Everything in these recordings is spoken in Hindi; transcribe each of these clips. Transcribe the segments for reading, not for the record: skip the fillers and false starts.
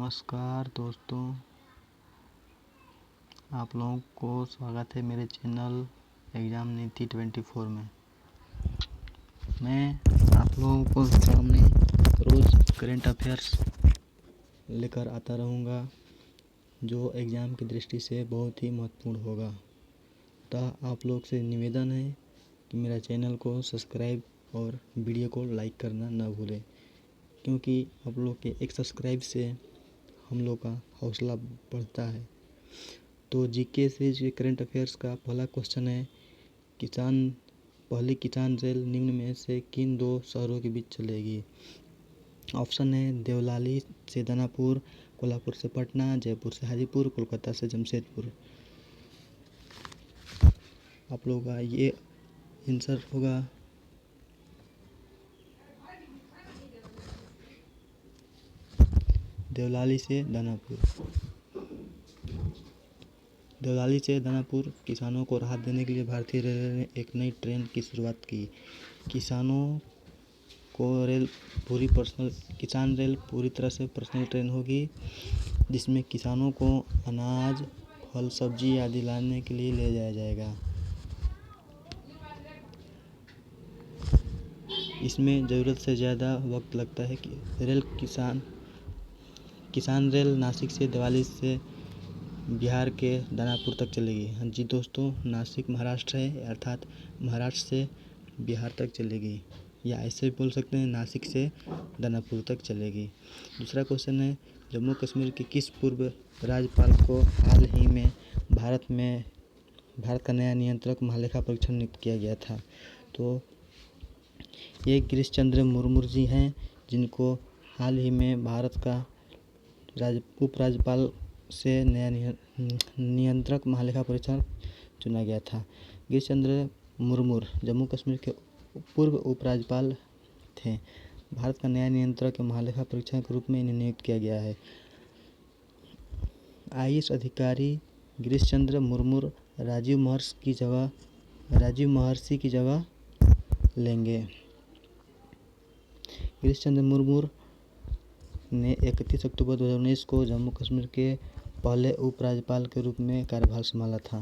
नमस्कार दोस्तों, आप लोगों को स्वागत है मेरे चैनल एग्ज़ाम नीति 24 में। मैं आप लोगों को सामने रोज़ करंट अफेयर्स लेकर आता रहूँगा जो एग्ज़ाम की दृष्टि से बहुत ही महत्वपूर्ण होगा। अतः आप लोग से निवेदन है कि मेरा चैनल को सब्सक्राइब और वीडियो को लाइक करना ना भूलें, क्योंकि आप लोग के एक सब्सक्राइब से हम लोग का हौसला बढ़ता है। तो जीके से जो करंट अफेयर्स का पहला क्वेश्चन है, पहली किसान रेल निम्न में से किन दो शहरों के बीच चलेगी? ऑप्शन है देवलाली से दानापुर, कोल्हापुर से पटना, जयपुर से हाजीपुर, कोलकाता से जमशेदपुर। आप लोगों का ये आंसर होगा देवलाली से दानापुर। देवलाली से दानापुर किसानों को राहत देने के लिए भारतीय रेलवे ने एक नई ट्रेन की शुरुआत की। किसान रेल पूरी तरह से पर्सनल ट्रेन होगी, जिसमें किसानों को अनाज, फल, सब्जी आदि लाने के लिए ले जाया जाएगा। इसमें ज़रूरत से ज़्यादा वक्त लगता है कि किसान रेल नासिक से देवलाली से बिहार के दानापुर तक चलेगी। हाँ जी दोस्तों, नासिक महाराष्ट्र है, अर्थात महाराष्ट्र से बिहार तक चलेगी, या ऐसे भी बोल सकते हैं नासिक से दानापुर तक चलेगी। दूसरा क्वेश्चन है, जम्मू कश्मीर के किस पूर्व राज्यपाल को हाल ही में भारत का नया नियंत्रक महालेखा परीक्षक नियुक्त किया गया था? तो ये गिरीश चंद्र मुर्मू जी हैं, जिनको हाल ही में भारत का उपराज्यपाल से नया नियंत्रक महालेखा परीक्षक चुना गया था। गिरीश चंद्र मुर्मू जम्मू कश्मीर के पूर्व उपराज्यपाल थे। भारत का नया नियंत्रक महालेखा परीक्षक के रूप में इन्हें नियुक्त किया गया है। आईएएस अधिकारी गिरीश चंद्र मुर्मू राजीव महर्षि की जगह लेंगे। गिरीश चंद्र मुर्मू ने 31 अक्टूबर 2019 को जम्मू कश्मीर के पहले उपराज्यपाल के रूप में कार्यभार संभाला था।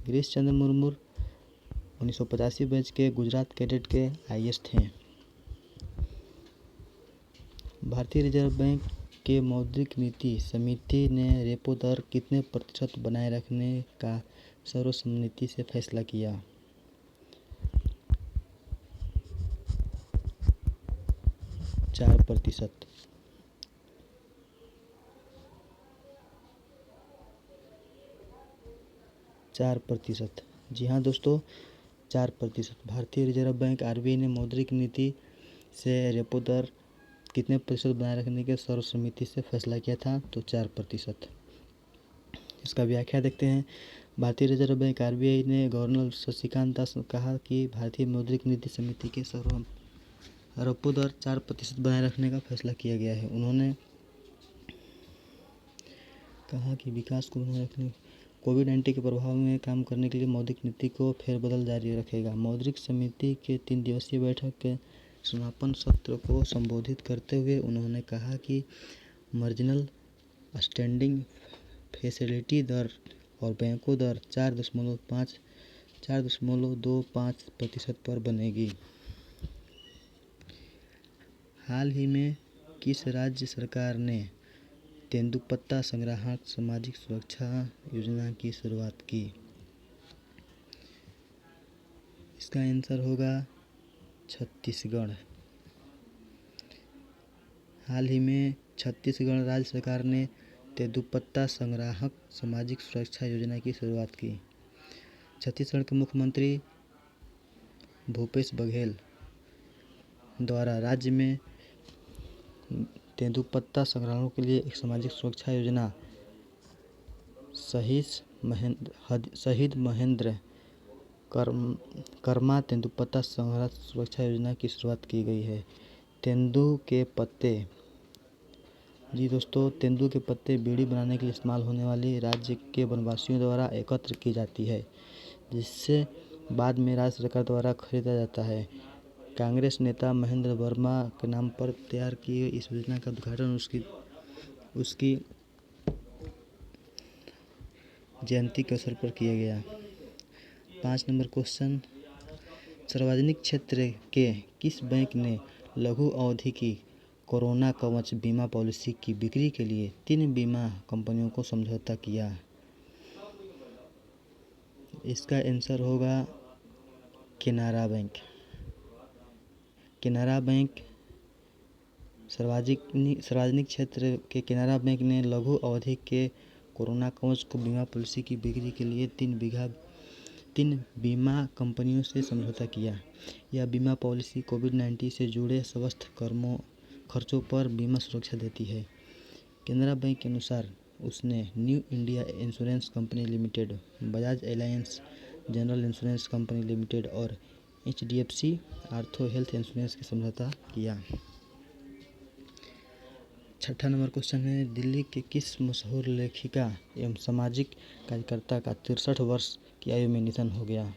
गिरीश चंद्र मुर्मू 1985 बैच के गुजरात कैडेट के आईएएस थे। भारतीय रिजर्व बैंक के मौद्रिक नीति समिति ने रेपो दर कितने प्रतिशत बनाए रखने का सर्वसम्मति से फैसला किया? 4%। जी हाँ दोस्तों, 4%। भारतीय रिजर्व बैंक आरबीआई ने मौद्रिक नीति से रेपो दर कितने प्रतिशत बनाए रखने के सर्वसम्मति से फैसला किया था? तो 4%। इसका व्याख्या देखते हैं। भारतीय रिजर्व बैंक आरबीआई ने गवर्नर शक्तिकांत दास ने कहा कि भारतीय मौद्रिक नीति समिति के रेपो दर 4% बनाए रखने का फैसला किया गया है। उन्होंने कहा कि विकास को बनाए रखने कोविड-19 के प्रभाव में काम करने के लिए मौद्रिक नीति को फेरबदल जारी रखेगा। मौद्रिक समिति के 3 दिवसीय बैठक के समापन सत्र को संबोधित करते हुए उन्होंने कहा कि मार्जिनल स्टैंडिंग फैसिलिटी दर और बैंकों दर 4.25% पर बनेगी। हाल ही में किस राज्य सरकार ने तेंदुपत्ता संग्राहक सामाजिक सुरक्षा योजना की शुरुआत की? इसका आंसर होगा छत्तीसगढ़। हाल ही में छत्तीसगढ़ राज्य सरकार ने तेंदुपत्ता संग्राहक सामाजिक सुरक्षा योजना की शुरुआत की। छत्तीसगढ़ के मुख्यमंत्री भूपेश बघेल द्वारा राज्य में तेंदुपत्ता संग्राहकों के लिए एक सामाजिक सुरक्षा योजना शहीद महेंद्र कर्मा तेंदुपत्ता संग्रह सुरक्षा योजना की शुरुआत की गई है। तेंदू के पत्ते, जी दोस्तों, तेंदू के पत्ते बीड़ी बनाने के लिए इस्तेमाल होने वाली राज्य के वनवासियों द्वारा एकत्र की जाती है, जिससे बाद में राज्य सरकार द्वारा खरीदा जाता है। कांग्रेस नेता महेंद्र वर्मा के नाम पर तैयार की गई इस योजना का उद्घाटन उसकी जयंती के अवसर पर किया गया। 5 नंबर क्वेश्चन, सार्वजनिक क्षेत्र के किस बैंक ने लघु अवधि की कोरोना कवच बीमा पॉलिसी की बिक्री के लिए 3 बीमा कंपनियों को समझौता किया? इसका आंसर होगा केनरा बैंक। केनरा बैंक सार्वजनिक क्षेत्र के केनरा बैंक ने लघु अवधि के कोरोना कवच को बीमा पॉलिसी की बिक्री के लिए 3 बीमा कंपनियों से समझौता किया। यह बीमा पॉलिसी कोविड-19 से जुड़े समस्त खर्चों पर बीमा सुरक्षा देती है। केनरा बैंक के अनुसार उसने new India insurance company limited, Bajaj Allianz general insurance company limited और HDFC आर्थो हेल्थ इंश्योरेंस के समझौता किया। 6 नंबर क्वेश्चन है, दिल्ली के किस मशहूर लेखिका एवं सामाजिक कार्यकर्ता का 63 वर्ष की आयु में निधन हो गया?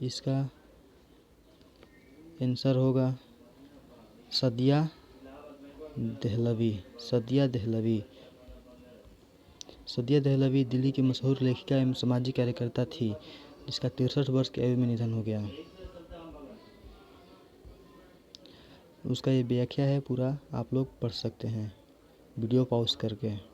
इसका आंसर होगा सदिया देहलवी। सदिया देहलवी दिल्ली की मशहूर लेखिका एवं सामाजिक कार्यकर्ता थी, जिसका 63 वर्ष की आयु में निधन हो गया। उसका ये व्याख्या है पूरा, आप लोग पढ़ सकते हैं वीडियो पॉज करके।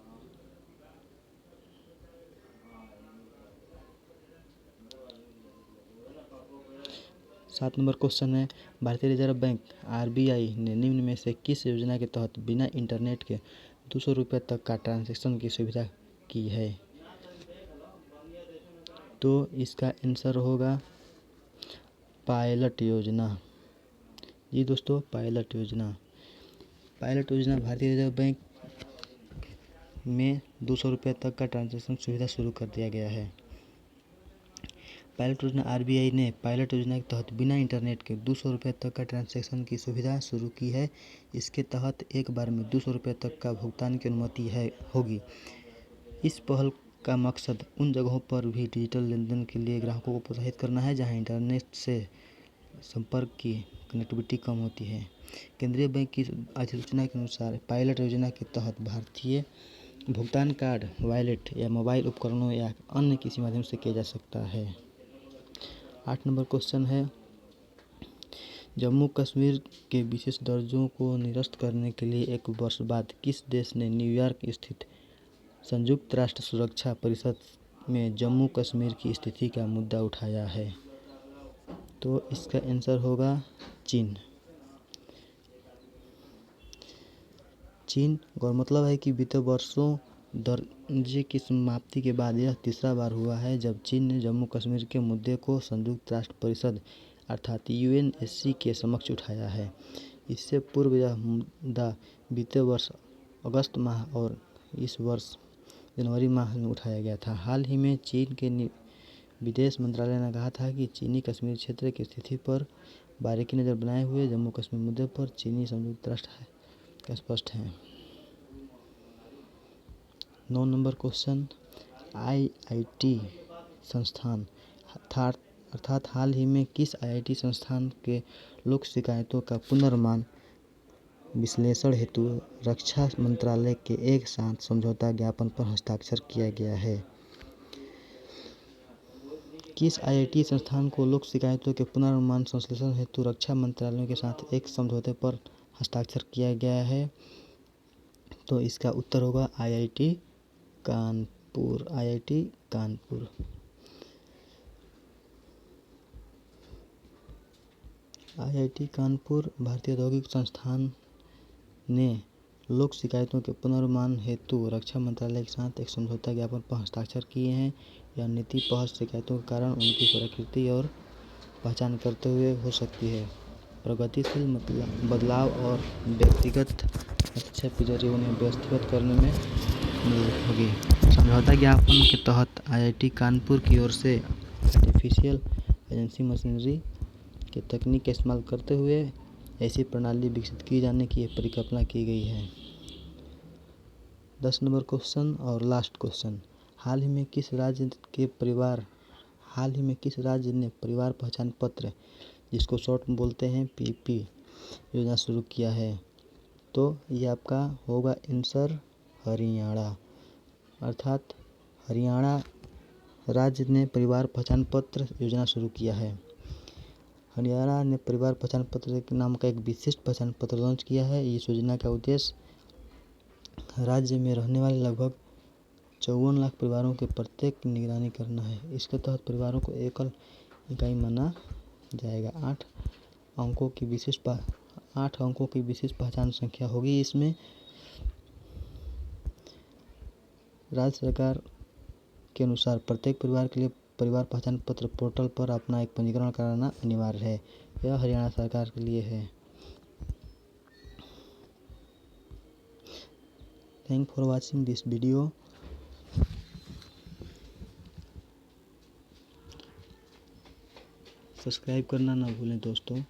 7 नंबर क्वेश्चन है, भारतीय रिजर्व बैंक RBI ने निम्न में से किस योजना के तहत बिना इंटरनेट के 200 रुपये तक का ट्रांजैक्शन की सुविधा की है? तो इसका आंसर होगा पायलट योजना। जी दोस्तों, पायलट योजना भारतीय रिजर्व बैंक में 200 रुपये तक का ट्रांजैक्शन सुविधा शुरू कर दिया गया है। पायलट योजना RBI ने पायलट योजना के तहत बिना इंटरनेट के 200 रुपये तक का ट्रांजैक्शन की सुविधा शुरू की है। इसके तहत एक बार में 200 रुपये तक का भुगतान की अनुमति होगी। इस पहल का मकसद उन जगहों पर भी डिजिटल लेनदेन के लिए ग्राहकों को प्रोत्साहित करना है जहां इंटरनेट से संपर्क की कनेक्टिविटी कम होती है। केंद्रीय बैंक की अधिसूचना के अनुसार पायलट योजना के तहत भारतीय भुगतान कार्ड, वॉलेट या मोबाइल उपकरणों या अन्य किसी माध्यम से किया जा सकता है। 8 नंबर क्वेश्चन है, जम्मू कश्मीर के विशेष दर्जों को निरस्त करने के लिए 1 वर्ष बाद किस देश ने न्यूयॉर्क स्थित संयुक्त राष्ट्र सुरक्षा परिषद में जम्मू कश्मीर की स्थिति का मुद्दा उठाया है? तो इसका आंसर होगा चीन। और मतलब है कि बीते वर्षों दर्जे की समाप्ति के बाद यह तीसरा बार हुआ है जब चीन ने जम्मू कश्मीर के मुद्दे को संयुक्त राष्ट्र परिषद अर्थात UNSC के समक्ष उठाया है। इससे पूर्व यह मुद्दा बीते वर्ष अगस्त माह और इस वर्ष जनवरी माह में उठाया गया था। हाल ही में चीन के विदेश मंत्रालय ने कहा था कि चीनी कश्मीर क्षेत्र की स्थिति पर बारीकी नज़र बनाए हुए जम्मू कश्मीर मुद्दे पर चीनी संयुक्त राष्ट्र का स्पष्ट है। 9 नंबर क्वेश्चन, IIT संस्थान अर्थात हाल ही में किस IIT संस्थान के लोक शिकायतों का पुनर्मान विश्लेषण हेतु रक्षा मंत्रालय के एक साथ समझौता ज्ञापन पर हस्ताक्षर किया गया है? किस IIT संस्थान को लोक शिकायतों के पुनर्मान संश्लेषण हेतु रक्षा मंत्रालय के साथ एक समझौते पर हस्ताक्षर किया गया है? तो इसका उत्तर होगा IIT कानपुर। IIT कानपुर भारतीय औद्योगिक संस्थान ने लोक शिकायतों के पुनर्मान हेतु रक्षा मंत्रालय के साथ एक समझौता ज्ञापन पर हस्ताक्षर किए हैं। यह नीति पहल शिकायतों के कारण उनकी प्रकृति और पहचान करते हुए हो सकती है। प्रगतिशील बदलाव और व्यक्तिगत हस्तक्षेप के जरिए उन्हें व्यवस्थित करने में मदद होगी। समझौता ज्ञापन के तहत IIT कानपुर की ओर से आर्टिफिशियल इंटेलिजेंस मशीनरी की तकनीक का इस्तेमाल करते हुए ऐसी प्रणाली विकसित किए जाने की परिकल्पना की गई है। 10 नंबर क्वेश्चन और लास्ट क्वेश्चन, हाल ही में किस राज्य ने परिवार पहचान पत्र, जिसको शॉर्ट में बोलते हैं PP योजना शुरू किया है? तो तो ये आपका होगा आंसर हरियाणा, अर्थात हरियाणा राज्य ने परिवार पहचान पत्र योजना शुरू किया है। हरियाणा ने परिवार पहचान पत्र के नाम का एक विशिष्ट पहचान पत्र लॉन्च किया है। इस योजना का उद्देश्य राज्य में रहने वाले लगभग 54 लाख परिवारों के प्रत्येक की निगरानी करना है। इसके तहत परिवारों को एकल इकाई माना जाएगा। 8 अंकों की विशिष्ट पहचान संख्या होगी। इसमें राज्य सरकार के अनुसार प्रत्येक परिवार के लिए परिवार पहचान पत्र पोर्टल पर अपना एक पंजीकरण कराना अनिवार्य है। यह हरियाणा सरकार के लिए है। Thank for watching this video. Subscribe करना ना भूलें दोस्तों।